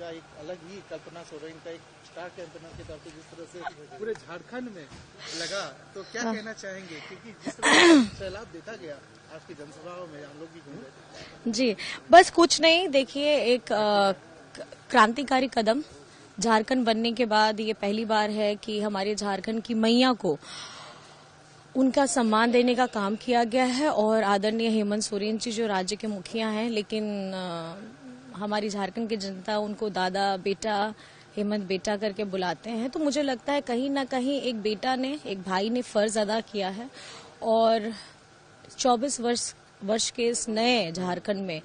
का एक अलग ही कल्पना सोरेन का एक स्टार कैंपेनर के तौर पर जिस तरह से पूरे झारखंड में लगा, तो क्या कहना चाहेंगे? क्योंकि जिस तरह से सैलाब देखा गया आपकी जनसभाओं में, हम लोग भी घूम रहे थे। जी, बस कुछ नहीं, देखिए एक क्रांतिकारी कदम झारखंड बनने के बाद ये पहली बार है कि हमारे झारखंड की मैया को उनका सम्मान देने का काम किया गया है। और आदरणीय हेमंत सोरेन जी जो राज्य के मुखिया हैं, लेकिन हमारी झारखंड की जनता उनको दादा बेटा हेमंत बेटा करके बुलाते हैं। तो मुझे लगता है कहीं ना कहीं एक बेटा ने, एक भाई ने फर्ज अदा किया है। और 24 वर्ष के इस नए झारखंड में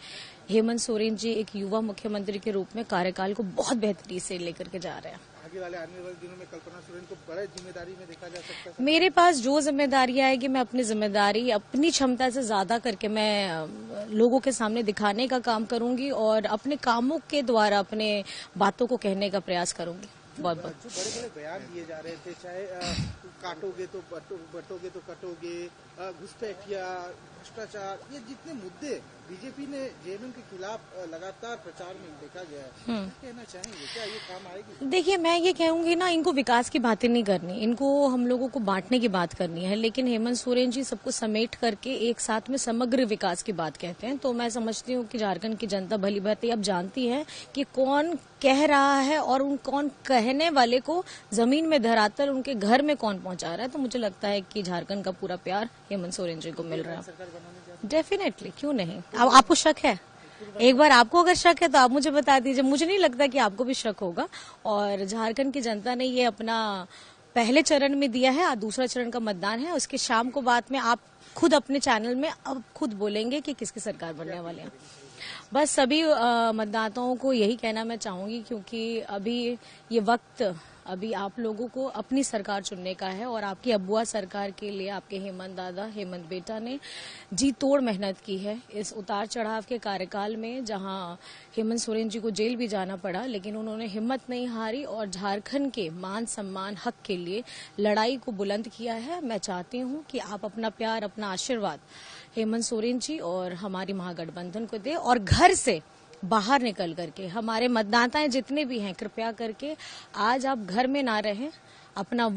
हेमंत सोरेन जी एक युवा मुख्यमंत्री के रूप में कार्यकाल को बहुत बेहतरी से लेकर के जा रहे हैं। आने वाले दिनों में कल्पना सोरेन को बड़े जिम्मेदारी में देखा जा सकता है। मेरे पास जो जिम्मेदारी आएगी, मैं अपनी जिम्मेदारी अपनी क्षमता से ज्यादा करके मैं लोगों के सामने दिखाने का काम करूंगी और अपने कामों के द्वारा अपने बातों को कहने का प्रयास करूंगी। बहुत बहुत जो बड़े बड़े बयान दिए जा रहे थे, चाहे काटोगे तो बटोगे तो कटोगे, घुसपैठिया, भ्रष्टाचार, ये जितने मुद्दे बीजेपी ने जेएमएम के खिलाफ लगातार प्रचार में देखा गया है, क्या कहना चाहेंगे? क्या ये काम आएगी? देखिए, मैं ये कहूंगी ना, इनको विकास की बातें नहीं करनी, इनको हम लोगों को बांटने की बात करनी है। लेकिन हेमंत सोरेन जी सबको समेट करके एक साथ में समग्र विकास की बात कहते हैं। तो मैं समझती हूँ कि झारखंड की जनता भली भांति अब जानती है कि कौन कह रहा है और उन कौन कहने वाले को जमीन में धरातल उनके घर में कौन पहुंचा रहा है। तो मुझे लगता है कि झारखंड का पूरा प्यार हेमंत सोरेन जी को मिल रहा है। डेफिनेटली, क्यों नहीं। अब आपको शक है, एक बार आपको अगर शक है तो आप मुझे बता दीजिए। मुझे नहीं लगता कि आपको भी शक होगा। और झारखंड की जनता ने ये अपना पहले चरण में दिया है, आज दूसरा चरण का मतदान है। उसके शाम को बाद में आप खुद अपने चैनल में अब खुद बोलेंगे कि किसकी सरकार बनने वाले हैं। बस सभी मतदाताओं को यही कहना मैं चाहूंगी, क्योंकि अभी ये वक्त अभी आप लोगों को अपनी सरकार चुनने का है। और आपकी अबुआ सरकार के लिए आपके हेमंत दादा, हेमंत बेटा ने जी तोड़ मेहनत की है इस उतार चढ़ाव के कार्यकाल में, जहां हेमंत सोरेन जी को जेल भी जाना पड़ा, लेकिन उन्होंने हिम्मत नहीं हारी और झारखंड के मान सम्मान हक के लिए लड़ाई को बुलंद किया है। मैं चाहती हूं कि आप अपना प्यार, अपना आशीर्वाद हेमंत सोरेन जी और हमारी महागठबंधन को दे। और घर से बाहर निकल करके हमारे मतदाताएं जितने भी हैं, कृपया करके आज आप घर में ना रहें, अपना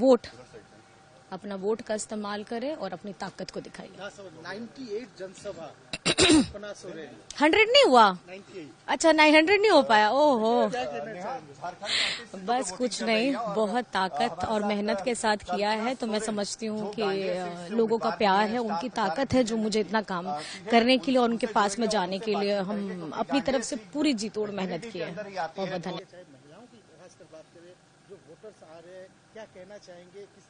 वोट का इस्तेमाल करें और अपनी ताकत को दिखाइए। 98 जनसभा कल्पना सोरेन 100 नहीं हुआ? 98। अच्छा, 900 नहीं हो पाया। ओहो, बस कुछ नहीं, बहुत ताकत और मेहनत के साथ किया है। तो मैं समझती हूँ कि लोगों का प्यार है, उनकी ताकत है जो मुझे इतना काम करने के लिए और उनके पास में जाने के लिए हम अपनी तरफ से पूरी जी तोड़ मेहनत की है। बहुत बहुत धन्यवाद। महिलाओं की खासकर बात करें, जो वोटर्स आ रहे हैं, क्या कहना चाहेंगे? किस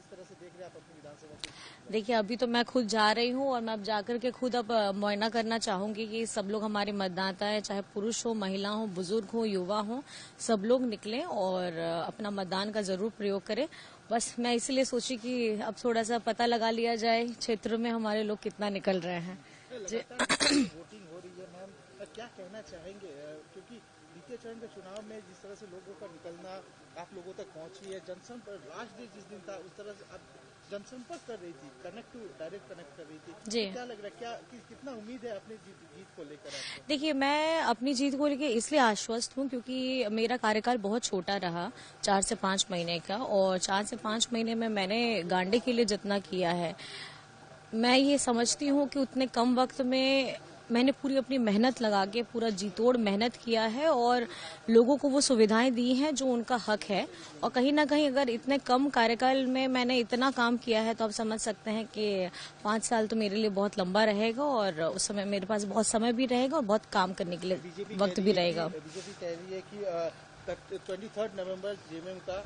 तरह से देख रहे हैं आप अपनी विधानसभा को? देखिए, अभी तो मैं खुद जा रही हूँ और मैं अब जाकर के खुद अब मुआयना करना चाहूंगी कि सब लोग हमारे मतदाता हैं, चाहे पुरुष हो, महिला हो, बुजुर्ग हो, युवा हो, सब लोग निकलें और अपना मतदान का जरूर प्रयोग करें। बस मैं इसलिए सोची कि अब थोड़ा सा पता लगा लिया जाए क्षेत्र में हमारे लोग कितना निकल रहे हैं। वोटिंग हो रही है मैम, क्या कहना चाहेंगे? क्योंकि द्वितीय चरण के चुनाव में जिस तरह से लोगों का निकलना आप लोगों तक पहुंची है, जनसंपर्क लास्ट डे जिस दिन था उस तरह से आप जनसंपर्क कर रही थी, डायरेक्ट कनेक्ट कर रही थी जी। क्या लग रहा है, कितना उम्मीद है अपनी जीत को लेकर आपको? देखिए, मैं अपनी जीत को लेकर इसलिए आश्वस्त हूँ क्योंकि मेरा कार्यकाल बहुत छोटा रहा, 4 से 5 महीने का। और 4 से 5 महीने में मैंने गांडे के लिए जितना किया है, मैं ये समझती हूँ कि उतने कम वक्त में मैंने पूरी अपनी मेहनत लगा के पूरा जी तोड़ मेहनत किया है और लोगों को वो सुविधाएं दी हैं जो उनका हक है। और कहीं ना कहीं अगर इतने कम कार्यकाल में मैंने इतना काम किया है तो आप समझ सकते हैं कि 5 साल तो मेरे लिए बहुत लंबा रहेगा और उस समय मेरे पास बहुत समय भी रहेगा और बहुत काम करने के लिए वक्त भी रहेगा। बीजेपी कह रही है कि 23 नवंबर जेएमएम का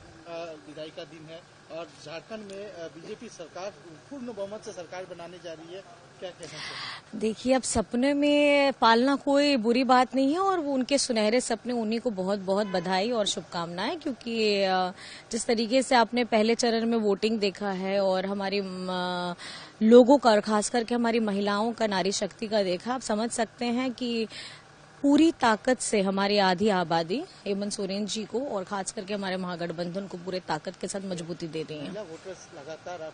विदाई का दिन है और झारखंड में बीजेपी सरकार पूर्ण बहुमत से सरकार बनाने जा रही है, क्या कहना चाहिए? देखिए, अब सपने में पालना कोई बुरी बात नहीं है और वो उनके सुनहरे सपने, उन्हीं को बहुत बहुत बधाई और शुभकामनाएं। क्योंकि जिस तरीके से आपने पहले चरण में वोटिंग देखा है और हमारी लोगों का और खास करके हमारी महिलाओं का, नारी शक्ति का देखा, आप समझ सकते हैं कि पूरी ताकत से हमारी आधी आबादी हेमंत सोरेन जी को और खास करके हमारे महागठबंधन को पूरे ताकत के साथ मजबूती दे रही है। वोटर्स लगातार